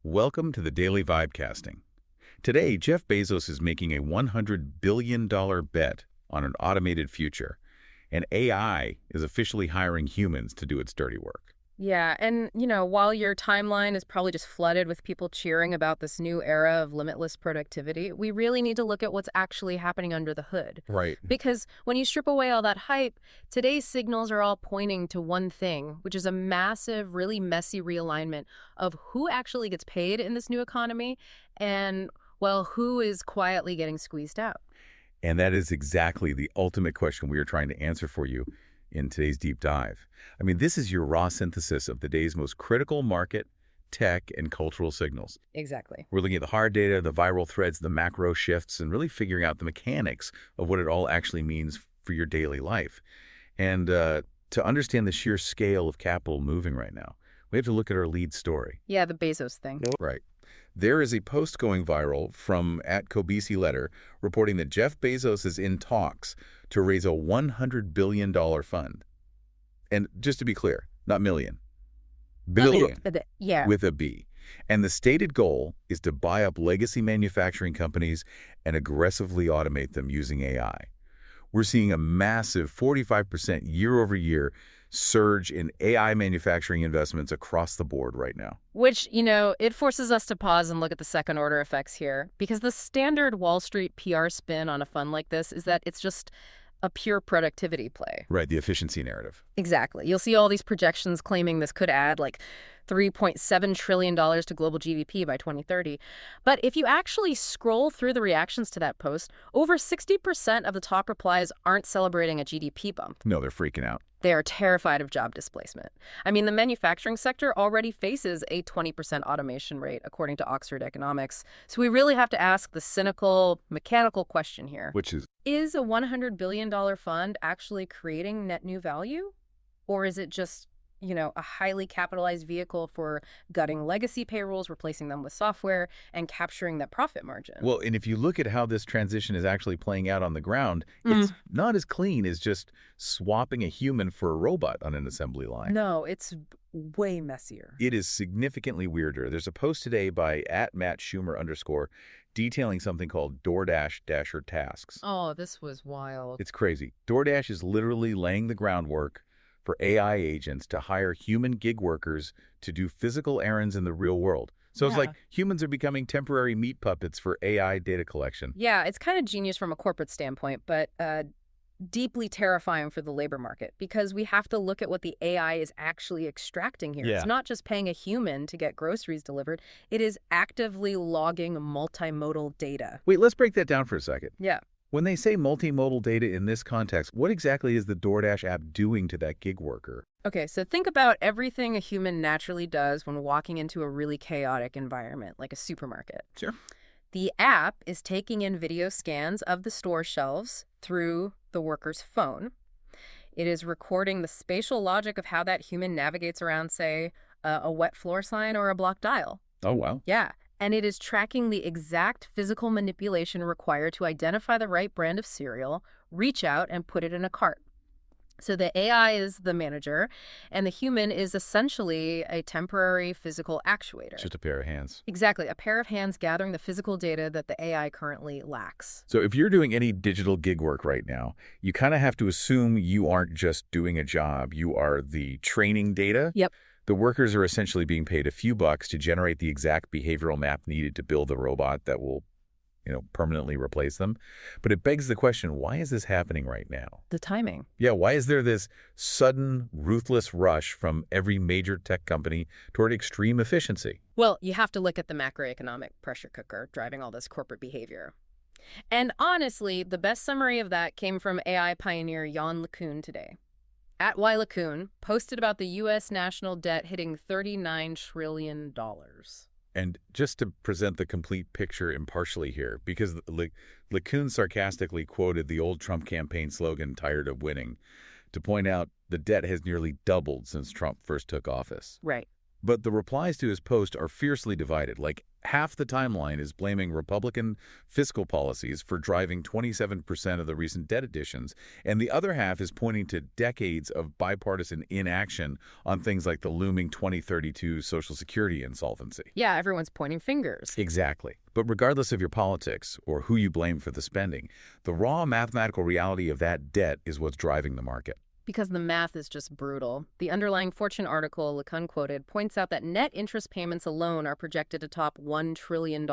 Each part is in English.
Welcome to the Daily Vibecasting. Today, Jeff Bezos is making a $100 billion bet on an automated future, and AI is officially hiring humans to do its dirty work. Yeah, and while your timeline is probably just flooded with people cheering about this new era of limitless productivity, we really need to look at what's actually happening under the hood. Right. Because when you strip away all that hype, today's signals are all pointing to one thing, which is a massive, really messy realignment of who actually gets paid in this new economy and, well, who is quietly getting squeezed out. And that is exactly the ultimate question we are trying to answer for you in today's deep dive. I mean, this is your raw synthesis of the day's most critical market, tech, and cultural signals. Exactly. We're looking at the hard data, the viral threads, the macro shifts, and really figuring out the mechanics of what it all actually means for your daily life. And to understand the sheer scale of capital moving right now, we have to look at our lead story. Yeah, the Bezos thing. Right. There is a post going viral from @Kobisi Letter reporting that Jeff Bezos is in talks to raise a $100 billion fund. And just to be clear, not million, billion Yeah. with a B. And the stated goal is to buy up legacy manufacturing companies and aggressively automate them using AI. We're seeing a massive 45% year-over-year surge in AI manufacturing investments across the board right now. Which, it forces us to pause and look at the second order effects here. Because the standard Wall Street PR spin on a fund like this is that it's just a pure productivity play. Right, the efficiency narrative. Exactly. You'll see all these projections claiming this could add like $3.7 trillion to global GDP by 2030. But if you actually scroll through the reactions to that post, over 60% of the top replies aren't celebrating a GDP bump. No, they're freaking out. They are terrified of job displacement. I mean, the manufacturing sector already faces a 20% automation rate, according to Oxford Economics. So we really have to ask the cynical, mechanical question here. Which Is a $100 billion fund actually creating net new value? Or is it just, a highly capitalized vehicle for gutting legacy payrolls, replacing them with software, and capturing that profit margin? Well, and if you look at how this transition is actually playing out on the ground, it's not as clean as just swapping a human for a robot on an assembly line. No, it's way messier. It is significantly weirder. There's a post today by @MattSchumer_ detailing something called DoorDash Dasher tasks. Oh, this was wild. It's crazy. DoorDash is literally laying the groundwork for AI agents to hire human gig workers to do physical errands in the real world. So it's like humans are becoming temporary meat puppets for AI data collection. Yeah, it's kind of genius from a corporate standpoint, but deeply terrifying for the labor market because we have to look at what the AI is actually extracting here. Yeah. It's not just paying a human to get groceries delivered. It is actively logging multimodal data. Wait, let's break that down for a second. Yeah. When they say multimodal data in this context, what exactly is the DoorDash app doing to that gig worker? Okay, so think about everything a human naturally does when walking into a really chaotic environment, like a supermarket. Sure. The app is taking in video scans of the store shelves through the worker's phone. It is recording the spatial logic of how that human navigates around, say, a wet floor sign or a blocked aisle. Oh, wow. Yeah. And it is tracking the exact physical manipulation required to identify the right brand of cereal, reach out, and put it in a cart. So the AI is the manager, and the human is essentially a temporary physical actuator. Just a pair of hands. Exactly, a pair of hands gathering the physical data that the AI currently lacks. So if you're doing any digital gig work right now, you kind of have to assume you aren't just doing a job. You are the training data. Yep. The workers are essentially being paid a few bucks to generate the exact behavioral map needed to build the robot that will, permanently replace them. But it begs the question, why is this happening right now? The timing. Yeah, why is there this sudden, ruthless rush from every major tech company toward extreme efficiency? Well, you have to look at the macroeconomic pressure cooker driving all this corporate behavior. And honestly, the best summary of that came from AI pioneer Jan LeCun today. @YLeCun posted about the U.S. national debt hitting $39 trillion. And just to present the complete picture impartially here, because LeCun sarcastically quoted the old Trump campaign slogan, "Tired of winning," to point out the debt has nearly doubled since Trump first took office. Right. But the replies to his post are fiercely divided. Like, half the timeline is blaming Republican fiscal policies for driving 27% of the recent debt additions, and the other half is pointing to decades of bipartisan inaction on things like the looming 2032 Social Security insolvency. Yeah, everyone's pointing fingers. Exactly. But regardless of your politics or who you blame for the spending, the raw mathematical reality of that debt is what's driving the market. Because the math is just brutal. The underlying Fortune article LeCun quoted points out that net interest payments alone are projected to top $1 trillion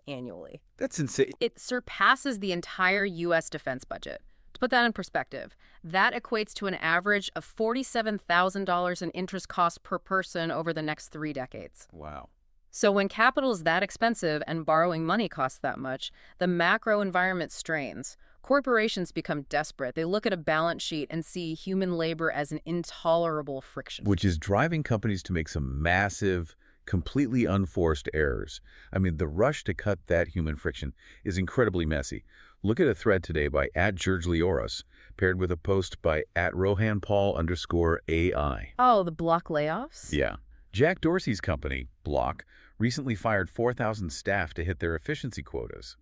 annually. That's insane. It surpasses the entire U.S. defense budget. To put that in perspective, that equates to an average of $47,000 in interest costs per person over the next 3 decades. Wow. So when capital is that expensive and borrowing money costs that much, the macro environment strains. Corporations become desperate. They look at a balance sheet and see human labor as an intolerable friction. Which is driving companies to make some massive, completely unforced errors. I mean, the rush to cut that human friction is incredibly messy. Look at a thread today by @GeorgeLioris, paired with a post by @RohanPaul_AI. Oh, the block layoffs? Yeah. Jack Dorsey's company, Block, recently fired 4,000 staff to hit their efficiency quotas.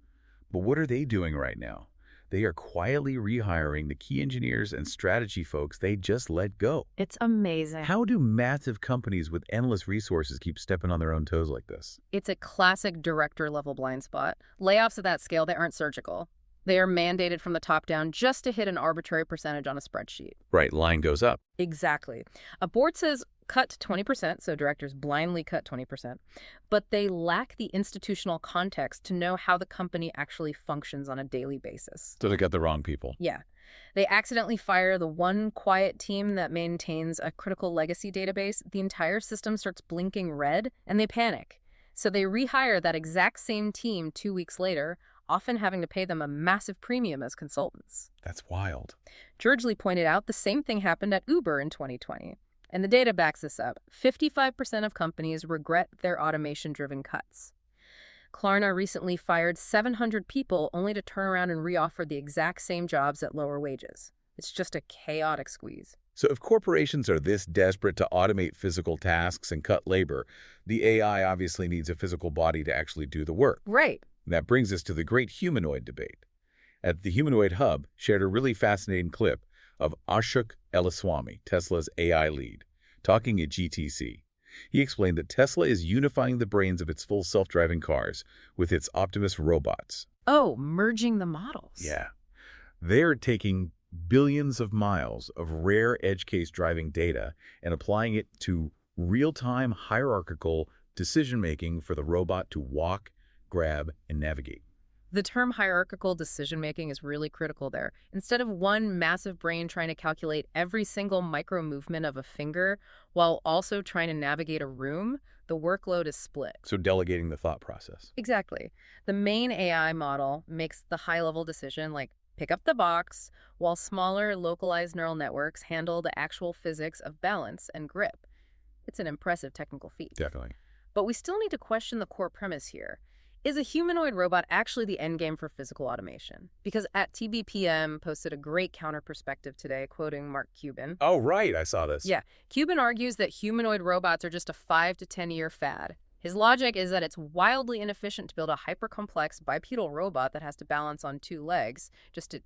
But what are they doing right now? They are quietly rehiring the key engineers and strategy folks they just let go. It's amazing. How do massive companies with endless resources keep stepping on their own toes like this? It's a classic director-level blind spot. Layoffs at that scale, they aren't surgical. They are mandated from the top down just to hit an arbitrary percentage on a spreadsheet. Right, line goes up. Exactly. A board says cut 20%, so directors blindly cut 20%, but they lack the institutional context to know how the company actually functions on a daily basis. So they got the wrong people. Yeah. They accidentally fire the one quiet team that maintains a critical legacy database. The entire system starts blinking red, and they panic. So they rehire that exact same team 2 weeks later, often having to pay them a massive premium as consultants. That's wild. George pointed out the same thing happened at Uber in 2020. And the data backs this up. 55% of companies regret their automation-driven cuts. Klarna recently fired 700 people only to turn around and reoffer the exact same jobs at lower wages. It's just a chaotic squeeze. So if corporations are this desperate to automate physical tasks and cut labor, the AI obviously needs a physical body to actually do the work. Right. And that brings us to the great humanoid debate. At the Humanoid Hub shared a really fascinating clip of Ashok Elaswamy, Tesla's AI lead, talking at GTC. He explained that Tesla is unifying the brains of its full self-driving cars with its Optimus robots. Oh, merging the models. Yeah. They're taking billions of miles of rare edge case driving data and applying it to real-time hierarchical decision-making for the robot to walk, grab, and navigate. The term hierarchical decision-making is really critical there. Instead of one massive brain trying to calculate every single micro movement of a finger while also trying to navigate a room, the workload is split. So delegating the thought process. Exactly. The main AI model makes the high-level decision, like pick up the box, while smaller, localized neural networks handle the actual physics of balance and grip. It's an impressive technical feat. Definitely. But we still need to question the core premise here. Is a humanoid robot actually the endgame for physical automation? Because at TBPM posted a great counter-perspective today, quoting Mark Cuban. Oh, right. I saw this. Yeah. Cuban argues that humanoid robots are just a 5 to 10-year fad. His logic is that it's wildly inefficient to build a hyper-complex bipedal robot that has to balance on 2 legs just to,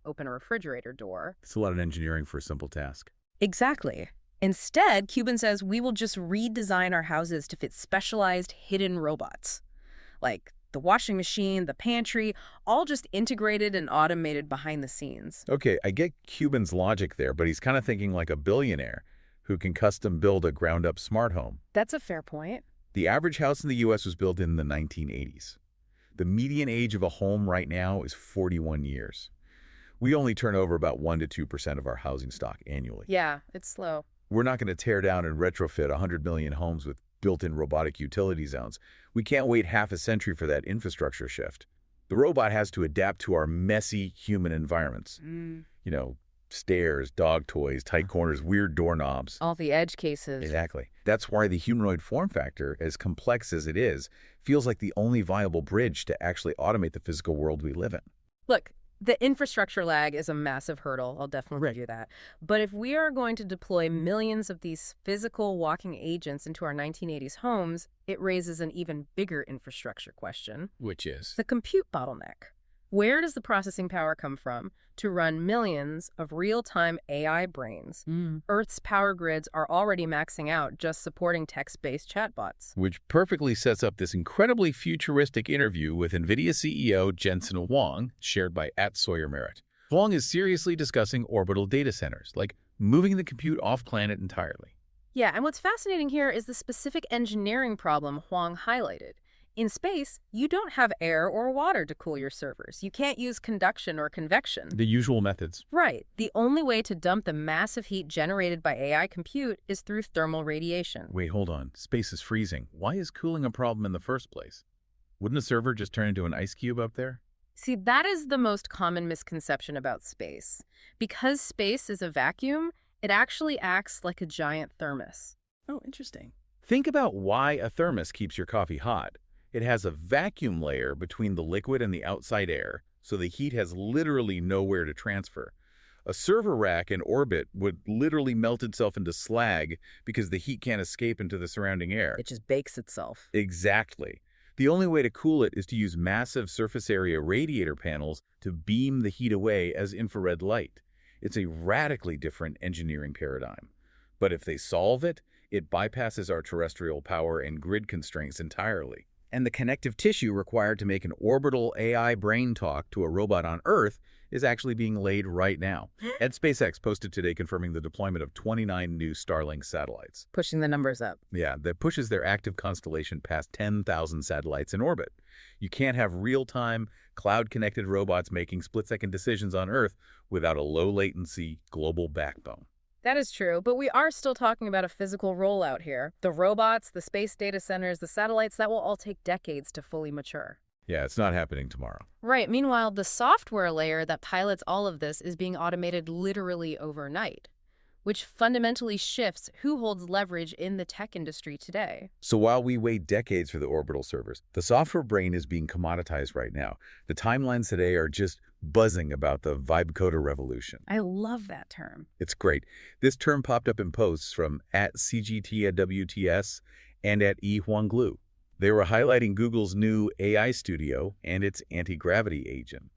open a refrigerator door. It's a lot of engineering for a simple task. Exactly. Instead, Cuban says we will just redesign our houses to fit specialized hidden robots. Like the washing machine, the pantry, all just integrated and automated behind the scenes. Okay, I get Cuban's logic there, but he's kind of thinking like a billionaire who can custom build a ground-up smart home. That's a fair point. The average house in the U.S. was built in the 1980s. The median age of a home right now is 41 years. We only turn over about 1% to 2% of our housing stock annually. Yeah, it's slow. We're not going to tear down and retrofit 100 million homes with built-in robotic utility zones. We can't wait half a century for that infrastructure shift. The robot has to adapt to our messy human environments. Stairs, dog toys, tight corners, weird doorknobs. All the edge cases. Exactly. That's why the humanoid form factor, as complex as it is, feels like the only viable bridge to actually automate the physical world we live in. Look, The infrastructure lag is a massive hurdle. I'll definitely Right. do that. But if we are going to deploy millions of these physical walking agents into our 1980s homes, it raises an even bigger infrastructure question. Which is? The compute bottleneck. Where does the processing power come from to run millions of real-time AI brains? Earth's power grids are already maxing out just supporting text-based chatbots. Which perfectly sets up this incredibly futuristic interview with NVIDIA CEO Jensen Huang, shared by @SawyerMerritt. Huang is seriously discussing orbital data centers, like moving the compute off-planet entirely. Yeah, and what's fascinating here is the specific engineering problem Huang highlighted. In space, you don't have air or water to cool your servers. You can't use conduction or convection. The usual methods. Right. The only way to dump the massive heat generated by AI compute is through thermal radiation. Wait, hold on. Space is freezing. Why is cooling a problem in the first place? Wouldn't a server just turn into an ice cube up there? See, that is the most common misconception about space. Because space is a vacuum, it actually acts like a giant thermos. Oh, interesting. Think about why a thermos keeps your coffee hot. It has a vacuum layer between the liquid and the outside air, so the heat has literally nowhere to transfer. A server rack in orbit would literally melt itself into slag because the heat can't escape into the surrounding air. It just bakes itself. Exactly. The only way to cool it is to use massive surface area radiator panels to beam the heat away as infrared light. It's a radically different engineering paradigm. But if they solve it, it bypasses our terrestrial power and grid constraints entirely. And the connective tissue required to make an orbital AI brain talk to a robot on Earth is actually being laid right now. SpaceX posted today confirming the deployment of 29 new Starlink satellites. Pushing the numbers up. Yeah, that pushes their active constellation past 10,000 satellites in orbit. You can't have real-time, cloud-connected robots making split-second decisions on Earth without a low-latency global backbone. That is true, but we are still talking about a physical rollout here. The robots, the space data centers, the satellites, that will all take decades to fully mature. Yeah, it's not happening tomorrow. Right. Meanwhile, the software layer that pilots all of this is being automated literally overnight, which fundamentally shifts who holds leverage in the tech industry today. So while we wait decades for the orbital servers, the software brain is being commoditized right now. The timelines today are just buzzing about the vibe-coder revolution. I love that term. It's great. This term popped up in posts from @CGT@WTS and @eHuanglu. They were highlighting Google's new AI studio and its anti-gravity agent.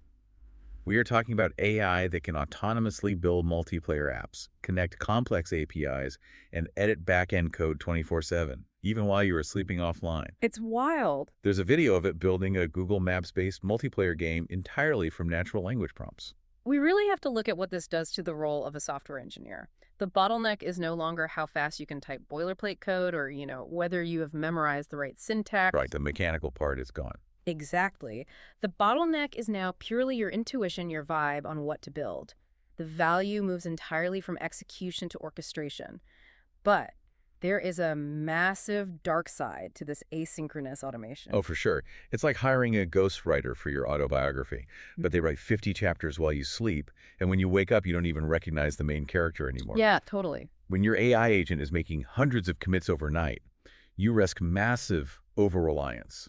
We are talking about AI that can autonomously build multiplayer apps, connect complex APIs, and edit back-end code 24/7, even while you are sleeping offline. It's wild. There's a video of it building a Google Maps-based multiplayer game entirely from natural language prompts. We really have to look at what this does to the role of a software engineer. The bottleneck is no longer how fast you can type boilerplate code or, whether you have memorized the right syntax. Right, the mechanical part is gone. Exactly. The bottleneck is now purely your intuition, your vibe on what to build. The value moves entirely from execution to orchestration. But there is a massive dark side to this asynchronous automation. Oh, for sure. It's like hiring a ghostwriter for your autobiography, but they write 50 chapters while you sleep, and when you wake up, you don't even recognize the main character anymore. Yeah, totally. When your AI agent is making hundreds of commits overnight, you risk massive over-reliance.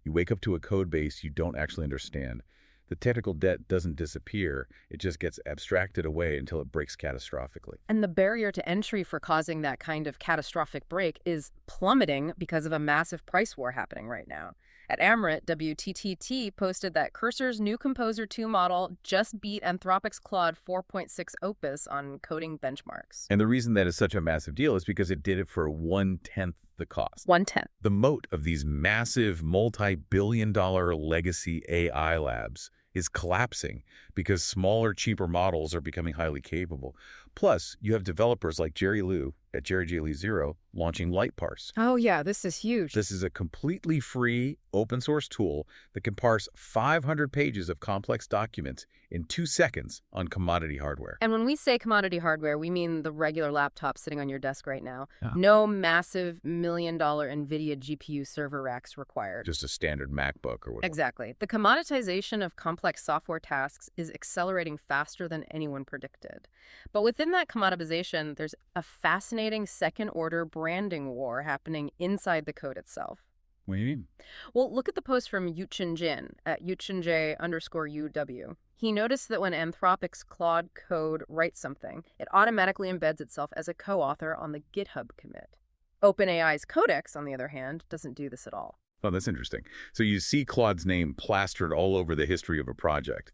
You wake up to a code base you don't actually understand. The technical debt doesn't disappear. It just gets abstracted away until it breaks catastrophically. And the barrier to entry for causing that kind of catastrophic break is plummeting because of a massive price war happening right now. At Amrit, WTTT posted that Cursor's new Composer 2 model just beat Anthropic's Claude 4.6 Opus on coding benchmarks. And the reason that is such a massive deal is because it did it for 1/10 the cost. 1/10. The moat of these massive multi-billion-dollar legacy AI labs is collapsing because smaller, cheaper models are becoming highly capable. Plus, you have developers like Jerry Liu at Jerry J. Lee Zero launching LightParse. Oh yeah, this is huge. This is a completely free, open-source tool that can parse 500 pages of complex documents in 2 seconds on commodity hardware. And when we say commodity hardware, we mean the regular laptop sitting on your desk right now. Yeah. No massive $1 million NVIDIA GPU server racks required. Just a standard MacBook or whatever. Exactly. The commoditization of complex software tasks is accelerating faster than anyone predicted. But within that commoditization, there's a fascinating second-order branding war happening inside the code itself. What do you mean? Well, look at the post from Yuchen Jin at yuchenj_UW. He noticed that when Anthropic's Claude code writes something, it automatically embeds itself as a co-author on the GitHub commit. OpenAI's Codex, on the other hand, doesn't do this at all. Oh, that's interesting. So you see Claude's name plastered all over the history of a project.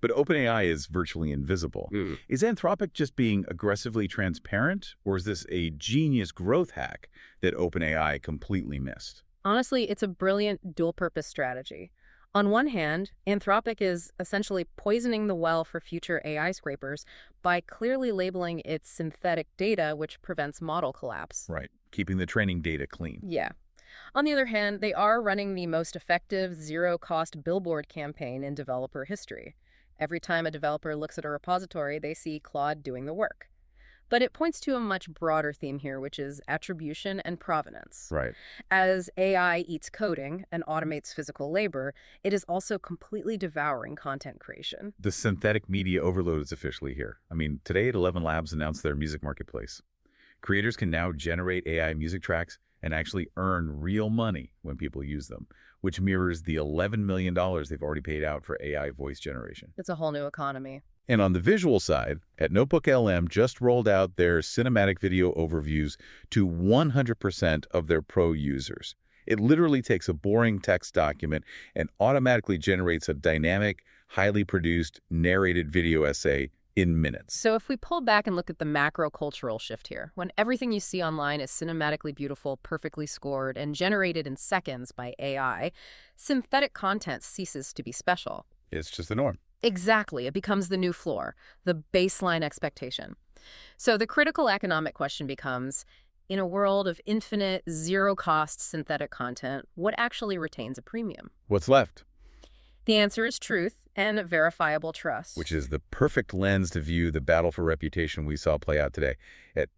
But OpenAI is virtually invisible. Is Anthropic just being aggressively transparent, or is this a genius growth hack that OpenAI completely missed? Honestly, it's a brilliant dual-purpose strategy. On one hand, Anthropic is essentially poisoning the well for future AI scrapers by clearly labeling its synthetic data, which prevents model collapse. Right. Keeping the training data clean. Yeah. On the other hand, they are running the most effective zero-cost billboard campaign in developer history. Every time a developer looks at a repository, they see Claude doing the work. But it points to a much broader theme here, which is attribution and provenance. Right. As AI eats coding and automates physical labor, it is also completely devouring content creation. The synthetic media overload is officially here. I mean, today at 11 Labs announced their music marketplace. Creators can now generate AI music tracks and actually earn real money when people use them, which mirrors the $11 million they've already paid out for AI voice generation. It's a whole new economy. And on the visual side, at Notebook LM just rolled out their cinematic video overviews to 100% of their pro users. It literally takes a boring text document and automatically generates a dynamic, highly produced, narrated video essay in minutes. So if we pull back and look at the macro cultural shift here, when everything you see online is cinematically beautiful, perfectly scored, and generated in seconds by AI, synthetic content ceases to be special. It's just the norm. Exactly. It becomes the new floor, the baseline expectation. So the critical economic question becomes, in a world of infinite, zero-cost synthetic content, what actually retains a premium? What's left? The answer is truth and verifiable trust. Which is the perfect lens to view the battle for reputation we saw play out today.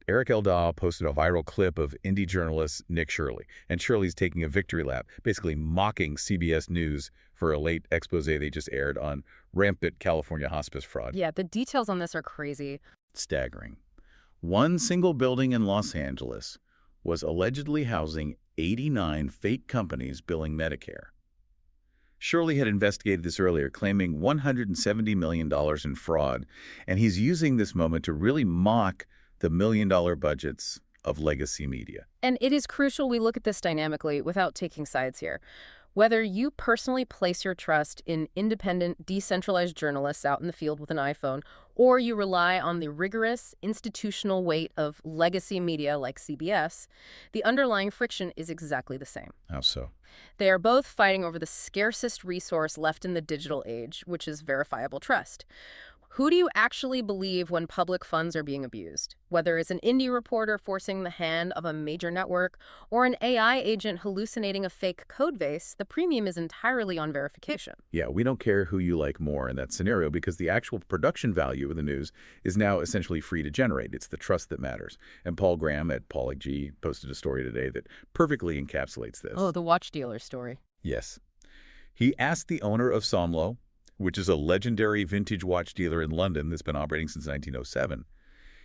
Eric Eldal posted a viral clip of indie journalist Nick Shirley, and Shirley's taking a victory lap, basically mocking CBS News for a late expose they just aired on rampant California hospice fraud. Yeah, the details on this are crazy. Staggering. One single building in Los Angeles was allegedly housing 89 fake companies billing Medicare. Shirley had investigated this earlier, claiming $170 million in fraud, and he's using this moment to really mock the million-dollar budgets of legacy media. And it is crucial we look at this dynamically without taking sides here. Whether you personally place your trust in independent, decentralized journalists out in the field with an iPhone, or you rely on the rigorous institutional weight of legacy media like CBS, the underlying friction is exactly the same. How so? They are both fighting over the scarcest resource left in the digital age, which is verifiable trust. Who do you actually believe when public funds are being abused? Whether it's an indie reporter forcing the hand of a major network or an AI agent hallucinating a fake code base, the premium is entirely on verification. Yeah, we don't care who you like more in that scenario because the actual production value of the news is now essentially free to generate. It's the trust that matters. And Paul Graham at Paulig G posted a story today that perfectly encapsulates this. Oh, the watch dealer story. Yes. He asked the owner of Somlo, which is a legendary vintage watch dealer in London that's been operating since 1907.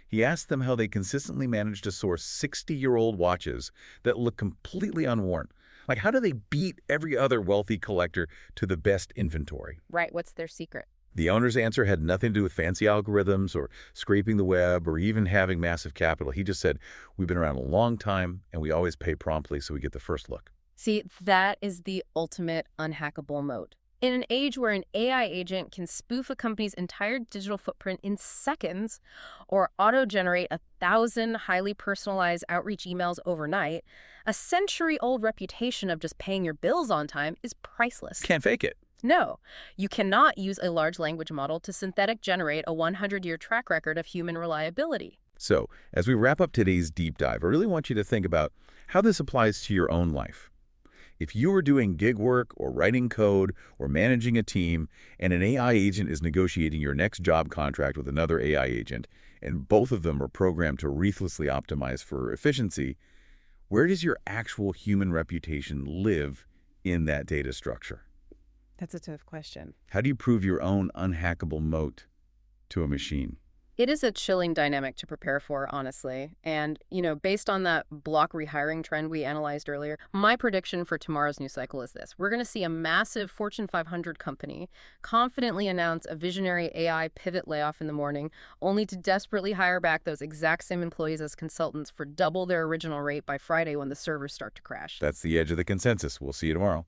He asked them how they consistently managed to source 60-year-old watches that look completely unworn. Like, how do they beat every other wealthy collector to the best inventory? Right, what's their secret? The owner's answer had nothing to do with fancy algorithms or scraping the web or even having massive capital. He just said, we've been around a long time and we always pay promptly so we get the first look. See, that is the ultimate unhackable moat. In an age where an AI agent can spoof a company's entire digital footprint in seconds or auto-generate 1,000 highly personalized outreach emails overnight, a century-old reputation of just paying your bills on time is priceless. Can't fake it. No, you cannot use a large language model to synthetic generate a 100-year track record of human reliability. So, as we wrap up today's deep dive, I really want you to think about how this applies to your own life. If you are doing gig work or writing code or managing a team and an AI agent is negotiating your next job contract with another AI agent and both of them are programmed to ruthlessly optimize for efficiency, where does your actual human reputation live in that data structure? That's a tough question. How do you prove your own unhackable moat to a machine? It is a chilling dynamic to prepare for, honestly. And, based on that block rehiring trend we analyzed earlier, my prediction for tomorrow's news cycle is this. We're going to see a massive Fortune 500 company confidently announce a visionary AI pivot layoff in the morning, only to desperately hire back those exact same employees as consultants for double their original rate by Friday when the servers start to crash. That's the edge of the consensus. We'll see you tomorrow.